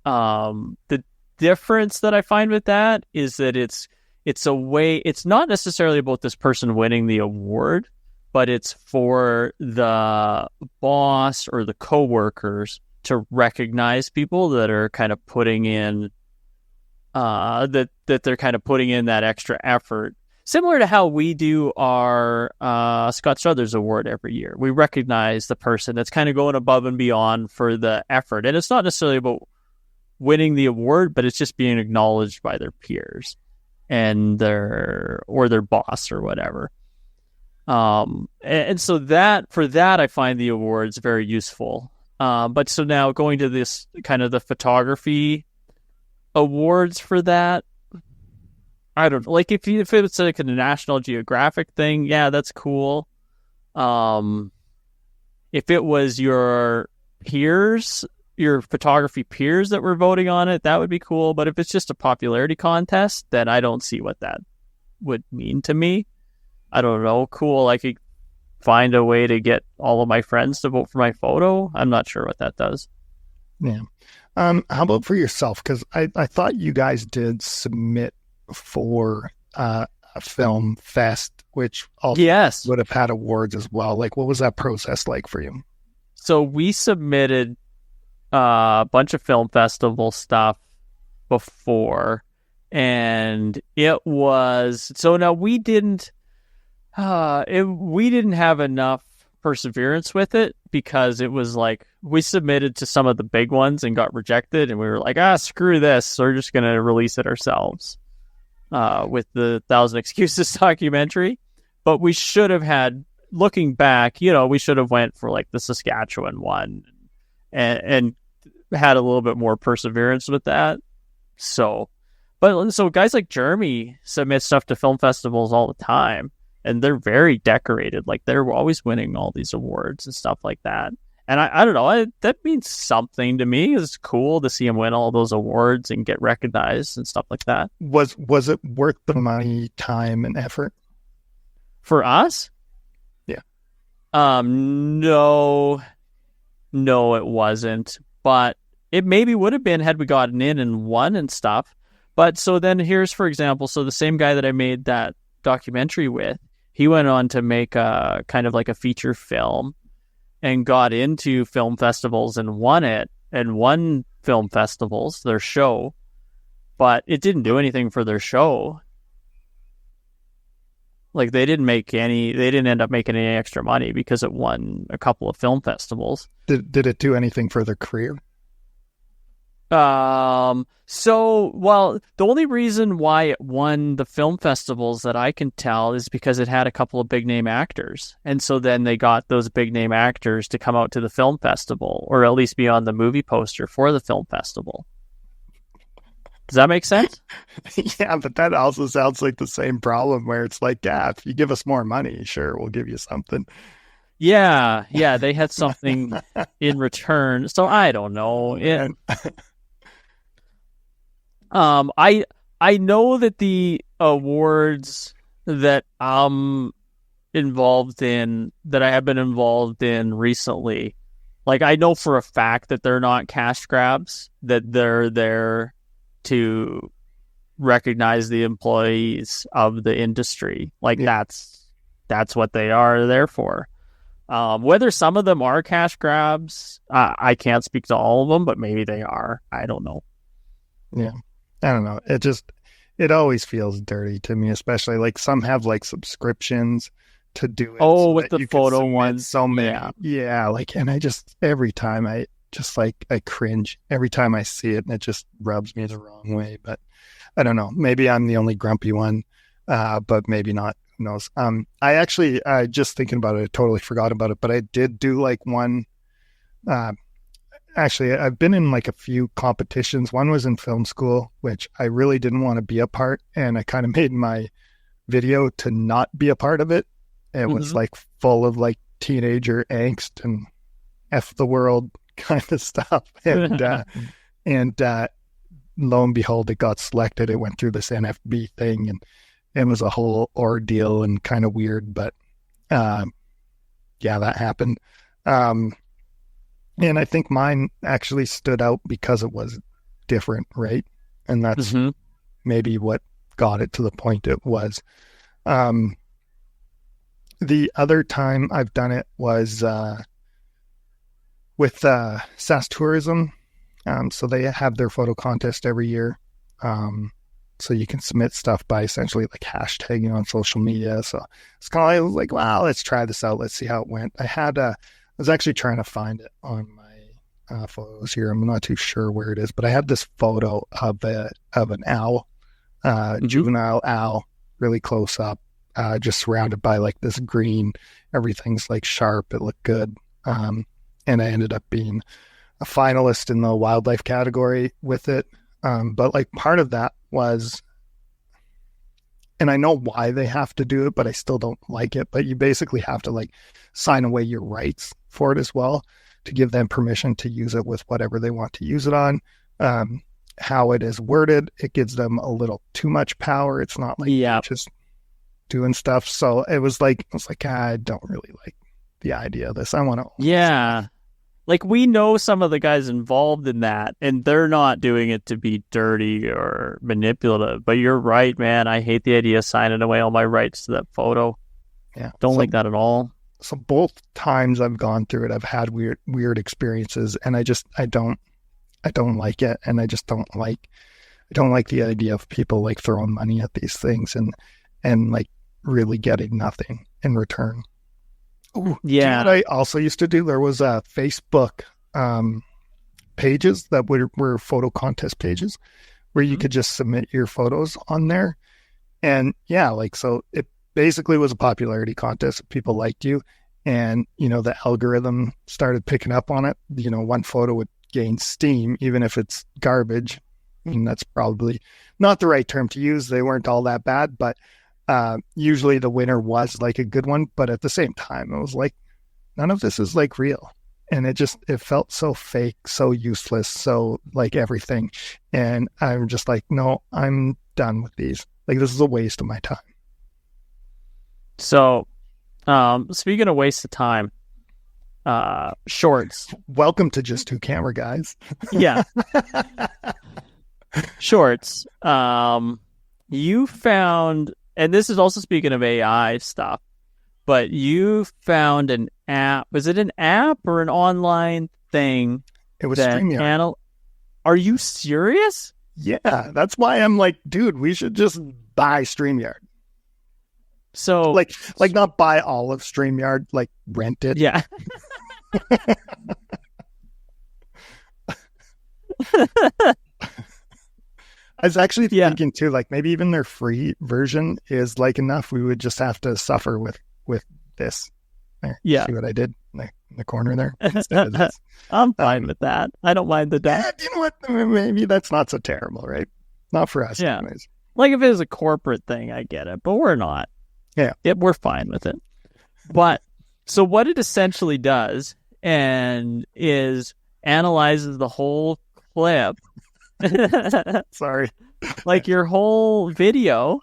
the difference that I find with that is that it's a way, it's not necessarily about this person winning the award, but it's for the boss or the coworkers to recognize people that are kind of putting in that they're kind of putting in that extra effort, similar to how we do our Scott Struthers Award every year. We recognize the person that's kind of going above and beyond for the effort, and it's not necessarily about winning the award, but it's just being acknowledged by their peers and their boss or whatever. And so for that, I find the awards very useful. But so now going to this kind of the photography awards for that, I don't know. Like if it's like a National Geographic thing, yeah, that's cool. If it was your peers, your photography peers that were voting on it, that would be cool. But if it's just a popularity contest, then I don't see what that would mean to me. I don't know. Cool. I could find a way to get all of my friends to vote for my photo. I'm not sure what that does. Yeah. How about for yourself? Because I thought you guys did submit for a film fest, which also would have had awards as well. Like, what was that process like for you? So we submitted a bunch of film festival stuff before, and it was so now we didn't have enough perseverance with it because it was like we submitted to some of the big ones and got rejected, and we were like, screw this, so we're just going to release it ourselves with the 1,000 Excuses documentary. But we should have had, looking back, we should have went for like the Saskatchewan one and had a little bit more perseverance with that. So guys like Jeremy submit stuff to film festivals all the time, and they're very decorated. Like they're always winning all these awards and stuff like that. And I don't know, that means something to me. It's cool to see him win all those awards and get recognized and stuff like that. Was it worth the money, time, and effort? For us? Yeah. No, it wasn't. But it maybe would have been had we gotten in and won and stuff. But so then here's, for example, so the same guy that I made that documentary with, he went on to make a kind of like a feature film and got into film festivals and won film festivals, their show, but it didn't do anything for their show. Like they didn't end up making any extra money because it won a couple of film festivals. Did it do anything for their career? The only reason why it won the film festivals that I can tell is because it had a couple of big name actors. And so then they got those big name actors to come out to the film festival, or at least be on the movie poster for the film festival. Does that make sense? Yeah, but that also sounds like the same problem where it's like, yeah, if you give us more money, sure, we'll give you something. Yeah, they had something in return. So I don't know. I know that the awards that I'm involved in, that I have been involved in recently, like I know for a fact that they're not cash grabs, that they're there to recognize the employees of the industry. Like that's what they are there for. Whether some of them are cash grabs, I can't speak to all of them, but maybe they are. I don't know. Yeah. I don't know. it always feels dirty to me, especially like some have like subscriptions to do it. Oh, So with that the you can photo submit ones. so many. Yeah. Yeah. Like, and I just, every time I just like, I cringe every time I see it and it just rubs me the wrong way. But I don't know. Maybe I'm the only grumpy one, but maybe not. Who knows? I actually, just thinking about it, I totally forgot about it, but I did do like one, actually, I've been in like a few competitions. One was in film school, which I really didn't want to be a part. And I kind of made my video to not be a part of it. It was like full of like teenager angst and F the world kind of stuff. And lo and behold, it got selected. It went through this NFB thing and it was a whole ordeal and kind of weird. But yeah, that happened. And I think mine actually stood out because it was different, right? And that's maybe what got it to the point it was. The other time I've done it was with SAS Tourism. So they have their photo contest every year. So you can submit stuff by essentially like hashtagging on social media. So it's kind of like, wow, let's try this out. Let's see how it went. I was actually trying to find it on my photos here. I'm not too sure where it is, but I had this photo of an owl, juvenile owl, really close up, just surrounded by like this green. Everything's like sharp. It looked good. And I ended up being a finalist in the wildlife category with it. But like part of that was, and I know why they have to do it, but I still don't like it. But you basically have to like sign away your rights for it as well to give them permission to use it with whatever they want to use it on. How it is worded, it gives them a little too much power. It's not like just doing stuff. So I was like, I don't really like the idea of this. I want to. Yeah. Like, we know some of the guys involved in that, and they're not doing it to be dirty or manipulative. But you're right, man. I hate the idea of signing away all my rights to that photo. Yeah. Don't like that at all. So both times I've gone through it, I've had weird experiences, and I don't like it. And I don't like the idea of people like throwing money at these things and like really getting nothing in return. Ooh, yeah. You know what I also used to do? There was Facebook pages that were photo contest pages where you could just submit your photos on there. And yeah, like, so it basically was a popularity contest. People liked you. And, you know, the algorithm started picking up on it. You know, one photo would gain steam, even if it's garbage. And that's probably not the right term to use. They weren't all that bad, but usually the winner was like a good one. But at the same time, it was like, none of this is like real. And it felt so fake, so useless, so like everything. And I'm just like, no, I'm done with these. Like, this is a waste of my time. So, speaking of waste of time, shorts. Welcome to Just Two Camera Guys. Yeah. Shorts. You found, and this is also speaking of AI stuff, but you found an app. Was it an app or an online thing? It was StreamYard. Are you serious? Yeah, that's why I'm like, dude, we should just buy StreamYard. So, like not buy all of StreamYard, like rent it. Yeah. I was actually thinking too, like maybe even their free version is like enough. We would just have to suffer with this. There, yeah. See what I did in the corner there? Instead of this. I'm fine with that. I don't mind the debt. Yeah, you know what? Maybe that's not so terrible, right? Not for us, anyways. Like if it was a corporate thing, I get it, but we're not. Yeah. We're fine with it. But so what it essentially does and is analyzes the whole clip. Sorry. Like your whole video,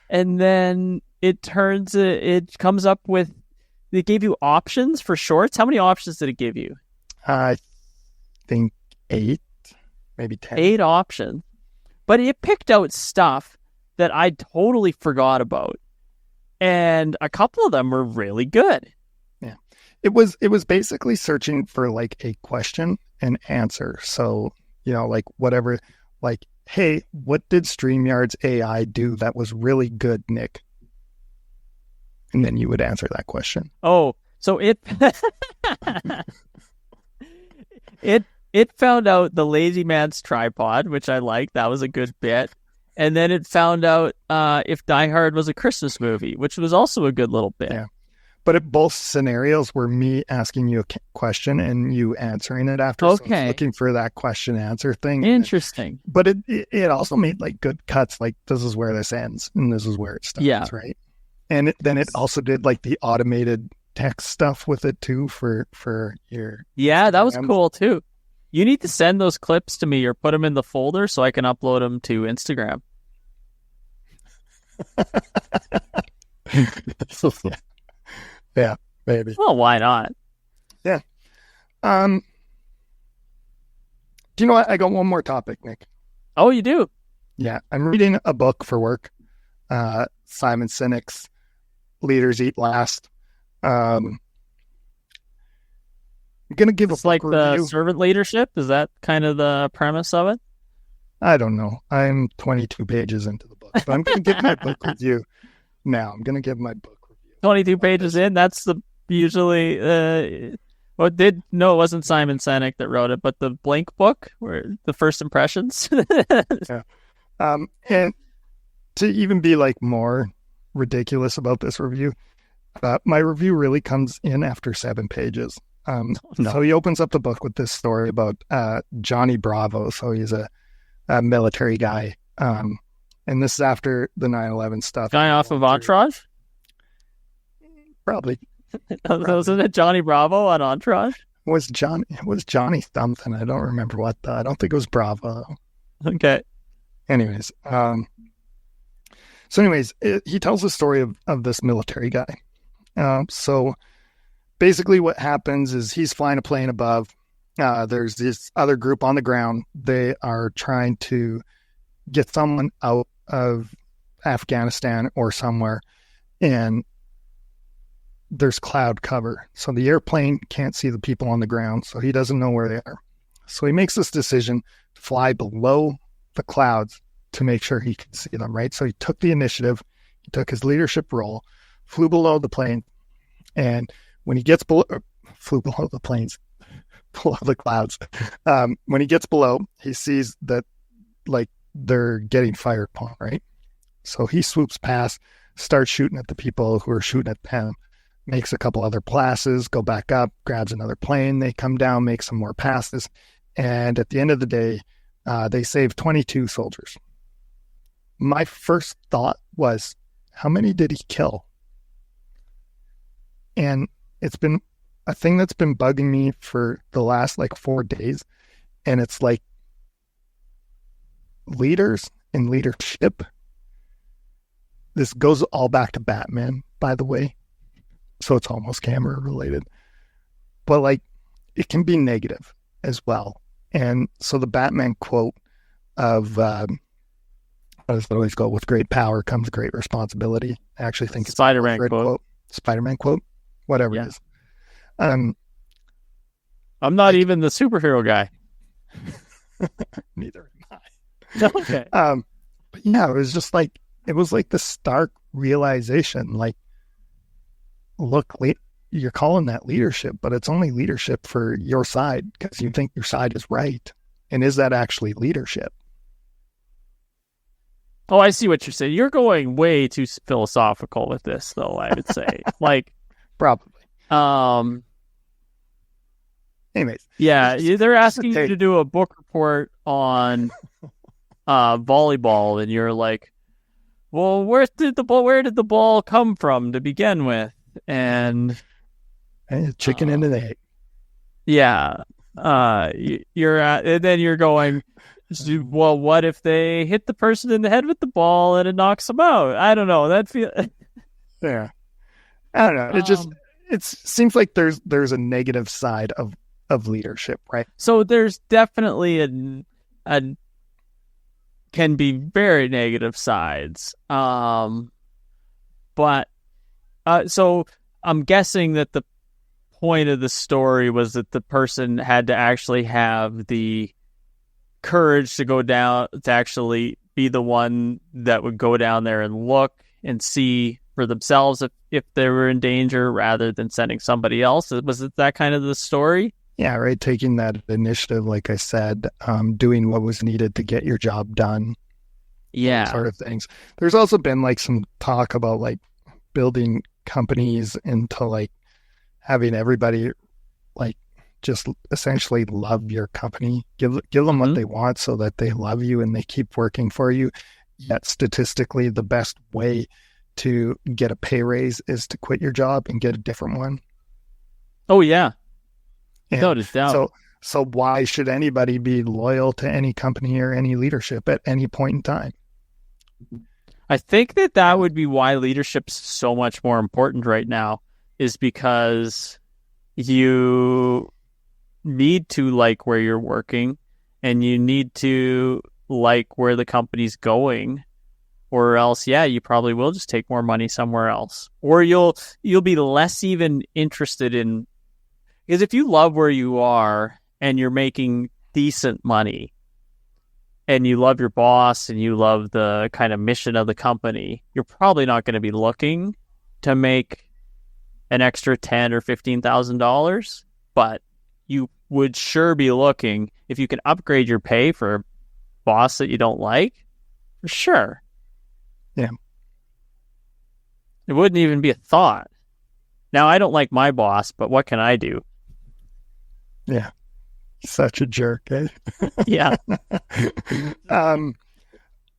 and then it comes up with, it gave you options for shorts. How many options did it give you? I think 8, maybe 10. 8 options. But it picked out stuff that I totally forgot about. And a couple of them were really good. Yeah. It was basically searching for like a question and answer. So, you know, like whatever, like hey, what did StreamYard's AI do that was really good, Nick? And then you would answer that question. Oh, so it it found out the lazy man's tripod, which I liked. That was a good bit. And then it found out if Die Hard was a Christmas movie, which was also a good little bit. Yeah. But both scenarios were me asking you a question and you answering it after. Okay. So looking for that question answer thing. Interesting. But it also made like good cuts. Like this is where this ends and this is where it starts. Yeah. Right. And then it also did like the automated text stuff with it too for your. Yeah, that was cool too. You need to send those clips to me or put them in the folder so I can upload them to Instagram. Yeah, maybe. Well, why not? Yeah. Do you know what? I got one more topic, Nick. Oh, you do? Yeah. I'm reading a book for work. Simon Sinek's Leaders Eat Last. I'm going to give it's a like book the review. servant leadership. Is that kind of the premise of it? I don't know. I'm 22 pages into the book, but I'm going to give my book review now. I'm going to give my book review. 22 pages in. That's the usually. It wasn't Simon Sinek that wrote it, but the Blank book, where the first impressions. Yeah. And to even be like more ridiculous about this review, my review really comes in after 7 pages. No. So he opens up the book with this story about Johnny Bravo. So he's a military guy. And this is after the 9/11 stuff. Guy off of Entourage? Probably. Wasn't it Johnny Bravo on Entourage? It was Johnny something. I don't remember what I don't think it was Bravo. Okay. Anyways. He tells the story of this military guy. So basically what happens is he's flying a plane above. There's this other group on the ground. They are trying to get someone out of Afghanistan or somewhere, and there's cloud cover. So the airplane can't see the people on the ground, so he doesn't know where they are. So he makes this decision to fly below the clouds to make sure he can see them, right? So he took the initiative, he took his leadership role, flew below the plane, and when he gets below, flew below the planes, below the clouds. When he gets below, he sees that like they're getting fired upon, right? So he swoops past, starts shooting at the people who are shooting at him, makes a couple other passes, go back up, grabs another plane, they come down, make some more passes, and at the end of the day, they save 22 soldiers. My first thought was, how many did he kill? And it's been a thing that's been bugging me for the last like 4 days. And it's like leaders and leadership. This goes all back to Batman, by the way. So it's almost camera related. But like it can be negative as well. And so the Batman quote of how does it always go? With great power comes great responsibility. I actually think it's Spider-Man quote. Spider-Man quote. Whatever it is. I'm not even the superhero guy. Neither am I. Okay. But yeah, it was just like the stark realization, like, look, you're calling that leadership, but it's only leadership for your side because you think your side is right. And is that actually leadership? Oh, I see what you're saying. You're going way too philosophical with this, though, I would say. Like, probably. Anyways. Yeah, they're asking you to do a book report on volleyball, and you're like, well, where did the ball come from to begin with? And chicken and an egg. Yeah. You're and then you're going, well, what if they hit the person in the head with the ball and it knocks them out? I don't know. Yeah. I don't know. It seems like there's a negative side of leadership, right? So there's definitely a can be very negative sides. But so I'm guessing that the point of the story was that the person had to actually have the courage to go down, to actually be the one that would go down there and look and see for themselves if they were in danger, rather than sending somebody else. Was it that kind of the story? Yeah, right. Taking that initiative, like I said, doing what was needed to get your job done. Yeah. Sort of things. There's also been like some talk about like building companies into like having everybody like just essentially love your company, give them what they want so that they love you and they keep working for you. Yet statistically, the best way to get a pay raise is to quit your job and get a different one. Oh yeah. And no doubt. So why should anybody be loyal to any company or any leadership at any point in time? I think that would be why leadership's so much more important right now, is because you need to like where you're working, and you need to like where the company's going, or else, yeah, you probably will just take more money somewhere else, or you'll be less even interested in, because if you love where you are and you're making decent money, and you love your boss and you love the kind of mission of the company, you're probably not going to be looking to make an extra $10,000 or $15,000, but you would sure be looking if you can upgrade your pay for a boss that you don't like, for sure. Yeah. It wouldn't even be a thought. Now, I don't like my boss, but what can I do? Yeah. Such a jerk, eh? Yeah. I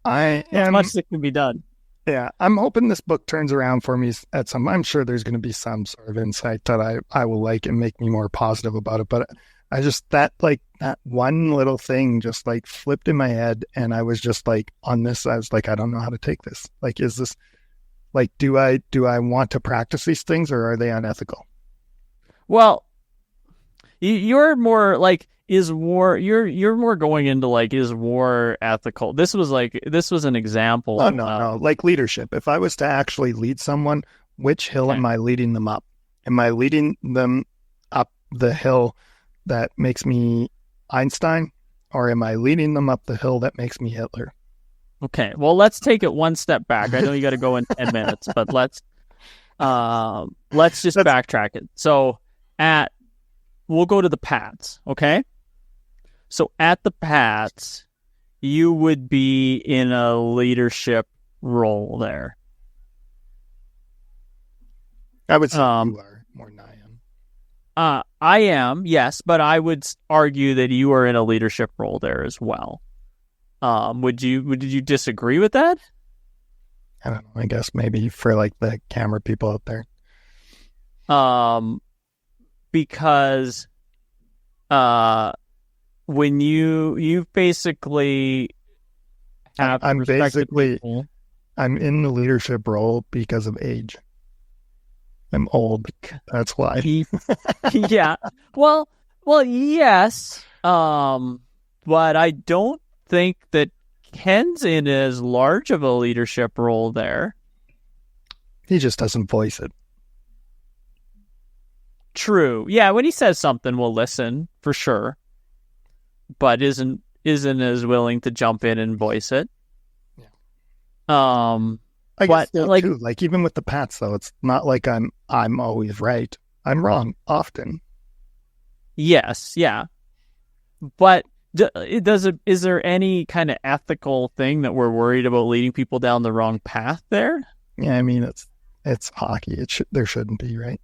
am Not much that can be done. Yeah, I'm hoping this book turns around for me at some. I'm sure there's going to be some sort of insight that I will like and make me more positive about it. But I just that one little thing just like flipped in my head, and I was just like on this. I was like, I don't know how to take this. Like, is this like do I want to practice these things, or are they unethical? Well, you're more like, is war, you're more going into like, is war ethical? This was an example. Oh, no, like leadership. If I was to actually lead someone, which hill am I leading them up? Am I leading them up the hill that makes me Einstein, or am I leading them up the hill that makes me Hitler? Okay, well, let's take it one step back. I know you got to go in 10 minutes, but let's just backtrack it. So we'll go to the Pats, okay? So at the Pats, you would be in a leadership role there. I would say you are more than I am. I am, yes, but I would argue that you are in a leadership role there as well. Would you disagree with that? I don't know. I guess maybe for like the camera people out there. Because when you basically have I'm people. I'm in the leadership role because of age. I'm old. That's why. Yeah. Well, yes. But I don't think that Ken's in as large of a leadership role there. He just doesn't voice it. True. Yeah, when he says something, we'll listen for sure, but isn't as willing to jump in and voice it. Yeah. I guess too. Like even with the Pats, though, it's not like I'm always right. I'm wrong often. Yes. Yeah. But is there any kind of ethical thing that we're worried about leading people down the wrong path there? Yeah, I mean it's hockey. There shouldn't be, right?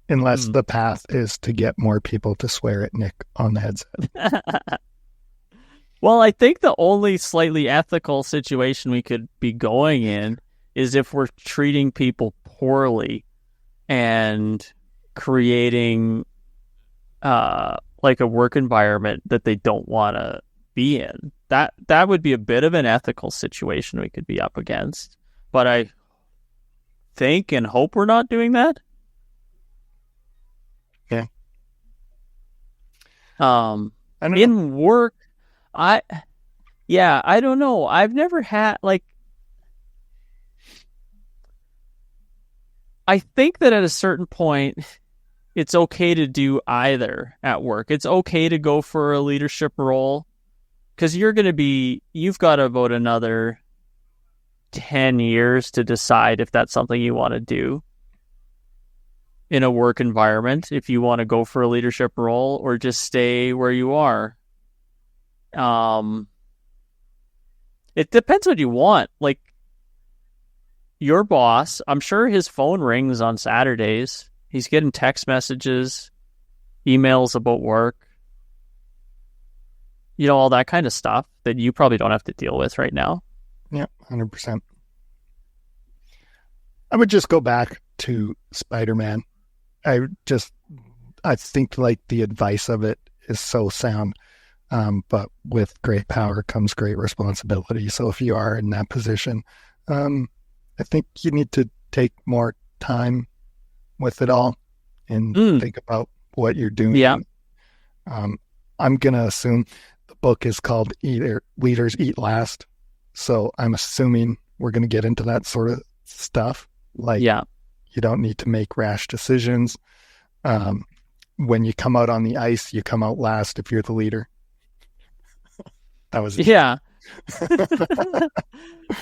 Unless the path is to get more people to swear at Nick on the headset. Well, I think the only slightly ethical situation we could be going in is if we're treating people poorly and creating like a work environment that they don't want to be in. That would be a bit of an ethical situation we could be up against. But I think and hope we're not doing that. Yeah. In work, I don't know. I've never had I think that at a certain point, it's okay to do either at work. It's okay to go for a leadership role because you've got about another 10 years to decide if that's something you want to do in a work environment, if you want to go for a leadership role or just stay where you are. It depends what you want. Like, your boss, I'm sure his phone rings on Saturdays. He's getting text messages, emails about work, all that kind of stuff that you probably don't have to deal with right now. Yeah, 100%. I would just go back to Spider-Man. I think like the advice of it is so sound. But with great power comes great responsibility. So if you are in that position, I think you need to take more time with it all and think about what you're doing. Yeah. I'm going to assume the book is called Leaders Eat Last. So I'm assuming we're going to get into that sort of stuff. Like, you don't need to make rash decisions. When you come out on the ice, you come out last if you're the leader. That was it. Yeah.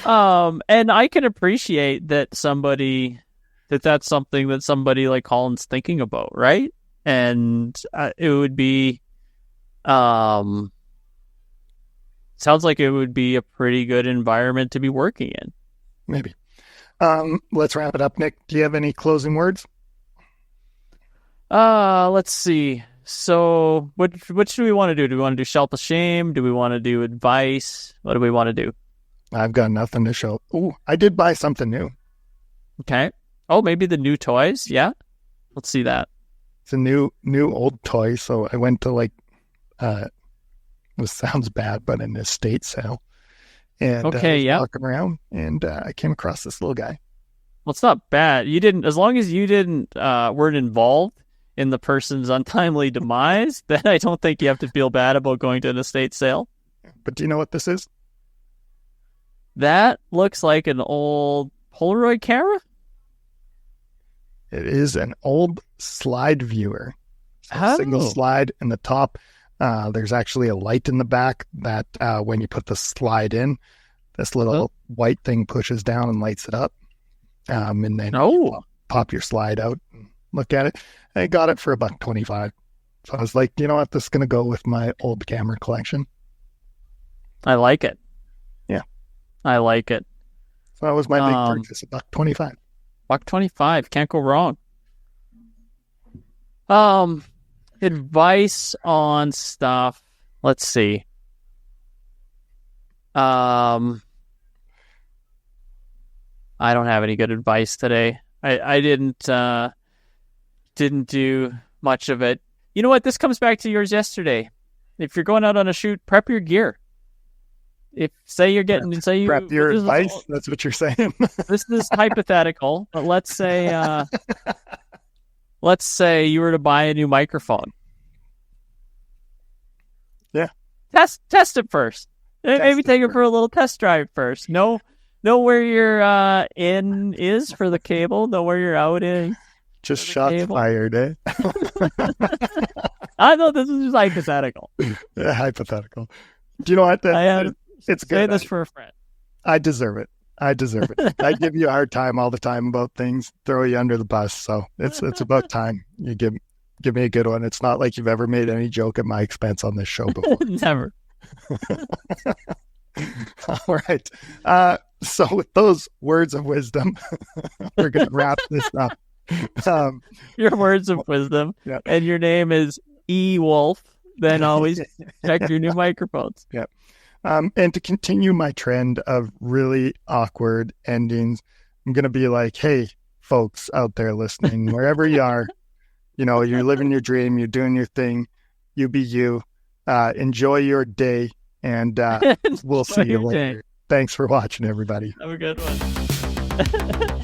And I can appreciate that that's something that somebody like Colin's thinking about, right? And it would be sounds like it would be a pretty good environment to be working in. Maybe. Let's wrap it up, Nick. Do you have any closing words? Let's see. So what do we want to do? Do we want to do shelf of shame? Do we want to do advice? What do we want to do? I've got nothing to show. Oh, I did buy something new. Okay. Oh, maybe the new toys. Yeah. Let's see that. It's a new old toy. So I went to this sounds bad, but an estate sale. And walking around and I came across this little guy. Well, it's not bad. As long as you weren't involved in the person's untimely demise, then I don't think you have to feel bad about going to an estate sale. But do you know what this is? That looks like an old Polaroid camera. It is an old slide viewer. A single slide in the top. There's actually a light in the back that when you put the slide in, this little white thing pushes down and lights it up. And then you pop your slide out and look at it. I got it for $1.25. So I was like, you know what? This is going to go with my old camera collection. I like it. Yeah. I like it. So that was my big purchase, $1.25. $1.25. Can't go wrong. Advice on stuff. Let's see. I don't have any good advice today. I didn't do much of it. You know what? This comes back to yours yesterday. If you're going out on a shoot, prep your gear. Say your advice. That's what you're saying. This is hypothetical, but let's say you were to buy a new microphone. Yeah. Test it first. Maybe take it for a little test drive first. Know where your in is for the cable. Know where your out is. Just shots fired, eh? I know this is just hypothetical. Yeah, hypothetical. Do you know what? It's good. Say this for a friend. I deserve it. I give you a hard time all the time about things, throw you under the bus. So it's about time you give me a good one. It's not like you've ever made any joke at my expense on this show before. Never. All right. So with those words of wisdom, we're going to wrap this up. Your words of wisdom, yep. And your name is E. Wolf. Then always check your new microphones. Yeah. And to continue my trend of really awkward endings, I'm going to be like, hey, folks out there listening, wherever you are, you're living your dream, you're doing your thing, you be you, enjoy your day, and we'll see you later. Thanks for watching, everybody. Have a good one.